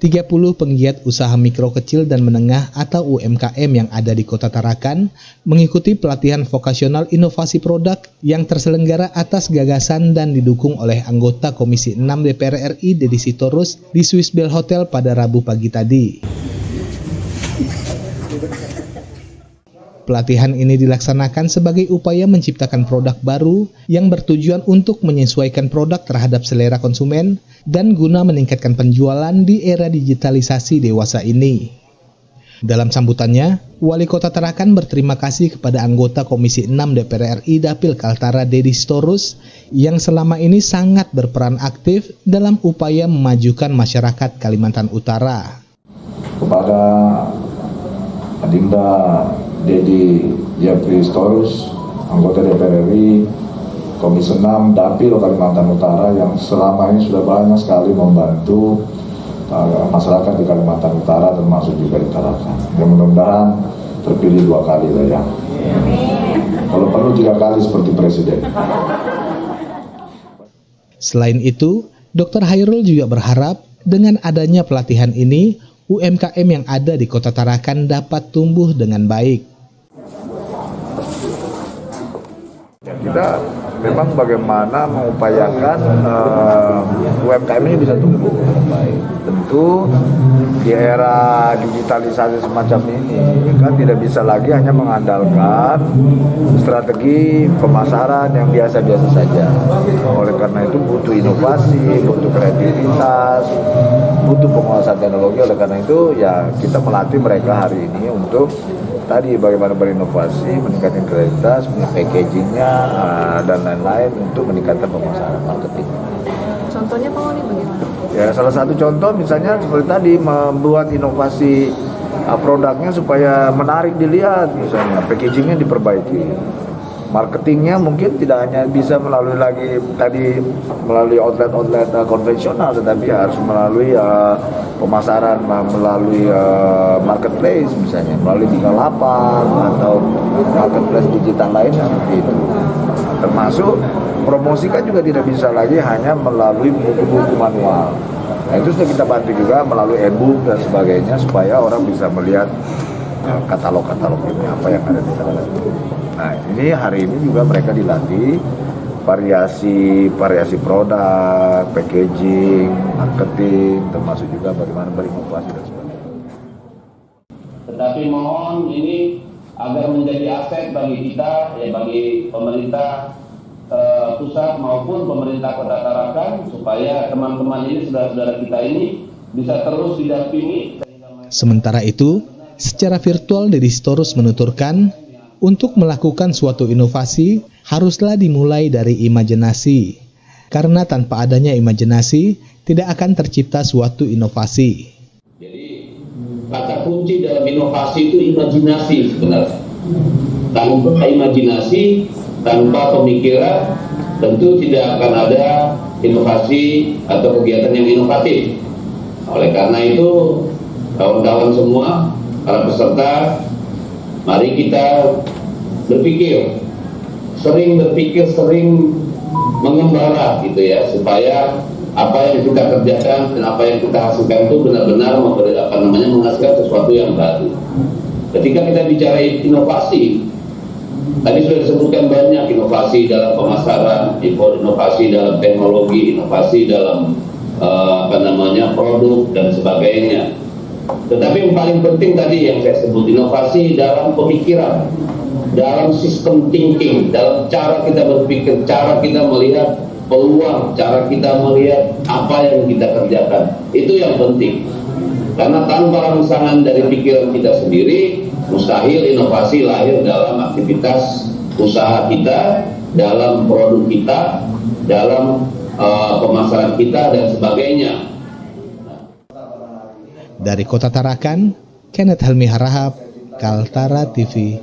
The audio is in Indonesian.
30 penggiat usaha mikro kecil dan menengah atau UMKM yang ada di Kota Tarakan mengikuti pelatihan vokasional inovasi produk yang terselenggara atas gagasan dan didukung oleh anggota Komisi 6 DPR RI Deddy Sitorus di Swiss Bell Hotel pada Rabu pagi tadi. Pelatihan ini dilaksanakan sebagai upaya menciptakan produk baru yang bertujuan untuk menyesuaikan produk terhadap selera konsumen dan guna meningkatkan penjualan di era digitalisasi dewasa ini. Dalam sambutannya, Wali Kota Tarakan berterima kasih kepada anggota Komisi 6 DPR RI Dapil Kaltara Deddy Sitorus yang selama ini sangat berperan aktif dalam upaya memajukan masyarakat Kalimantan Utara. Kepada Adinda Deddy Sitorus, anggota DPR RI, Komisi 6 Dapil Kalimantan Utara yang selama ini sudah banyak sekali membantu masyarakat di Kalimantan Utara termasuk juga di Tarakan. Yang mudah-mudahan terpilih 2 kali lah ya. Kalau perlu 3 kali seperti Presiden. Selain itu, Dr. Hairul juga berharap dengan adanya pelatihan ini, UMKM yang ada di Kota Tarakan dapat tumbuh dengan baik. Kita memang bagaimana mengupayakan UMKM ini bisa tumbuh dengan baik. Tentu di era digitalisasi semacam ini kan tidak bisa lagi hanya mengandalkan strategi pemasaran yang biasa-biasa saja. Oleh karena itu butuh inovasi, butuh kreativitas, butuh penguasaan teknologi. Oleh karena itu ya kita melatih mereka hari ini untuk tadi bagaimana berinovasi, meningkatkan kreativitas, packagingnya dan lain-lain untuk meningkatkan pemasaran marketing. Contohnya Pak Wali bagaimana? Ya salah satu contoh misalnya seperti tadi membuat inovasi produknya supaya menarik dilihat, misalnya packagingnya diperbaiki. Marketingnya mungkin tidak hanya bisa melalui outlet konvensional, tetapi harus melalui pemasaran melalui marketplace, misalnya melalui Bukalapak atau marketplace digital lainnya seperti itu. Termasuk promosikan juga tidak bisa lagi hanya melalui buku-buku manual. Nah, itu sudah kita bantu juga melalui e-book dan sebagainya supaya orang bisa melihat katalog-katalog ini apa yang ada di sana. Nah, ini hari ini juga mereka dilatih variasi produk, packaging, marketing, termasuk juga bagaimana berinovasi dan sebagainya. Tetapi mohon ini agar menjadi aset bagi kita, ya bagi pemerintah pusat maupun pemerintah Kota Tarakan, supaya teman-teman ini, saudara-saudara kita ini bisa terus didampingi. Sementara itu, secara virtual Deddy Sitorus menuturkan, untuk melakukan suatu inovasi, haruslah dimulai dari imajinasi. Karena tanpa adanya imajinasi, tidak akan tercipta suatu inovasi. Jadi, kata kunci dalam inovasi itu imajinasi sebenarnya. Tanpa imajinasi, tanpa pemikiran, tentu tidak akan ada inovasi atau kegiatan yang inovatif. Oleh karena itu, kawan-kawan semua, para peserta, mari kita sering mengembara gitu ya, supaya apa yang kita kerjakan dan apa yang kita hasilkan itu benar-benar menghasilkan sesuatu yang baru. Ketika kita bicara inovasi, tadi sudah disebutkan banyak inovasi dalam pemasaran, inovasi dalam teknologi, inovasi dalam produk dan sebagainya. Tetapi yang paling penting tadi yang saya sebut, inovasi dalam pemikiran, dalam sistem thinking, dalam cara kita berpikir, cara kita melihat peluang, cara kita melihat apa yang kita kerjakan. Itu yang penting. Karena tanpa rangsangan dari pikiran kita sendiri, mustahil inovasi lahir dalam aktivitas usaha kita, dalam produk kita, dalam pemasaran kita dan sebagainya. Dari Kota Tarakan, Kenneth Helmi Harahap, Kaltara TV.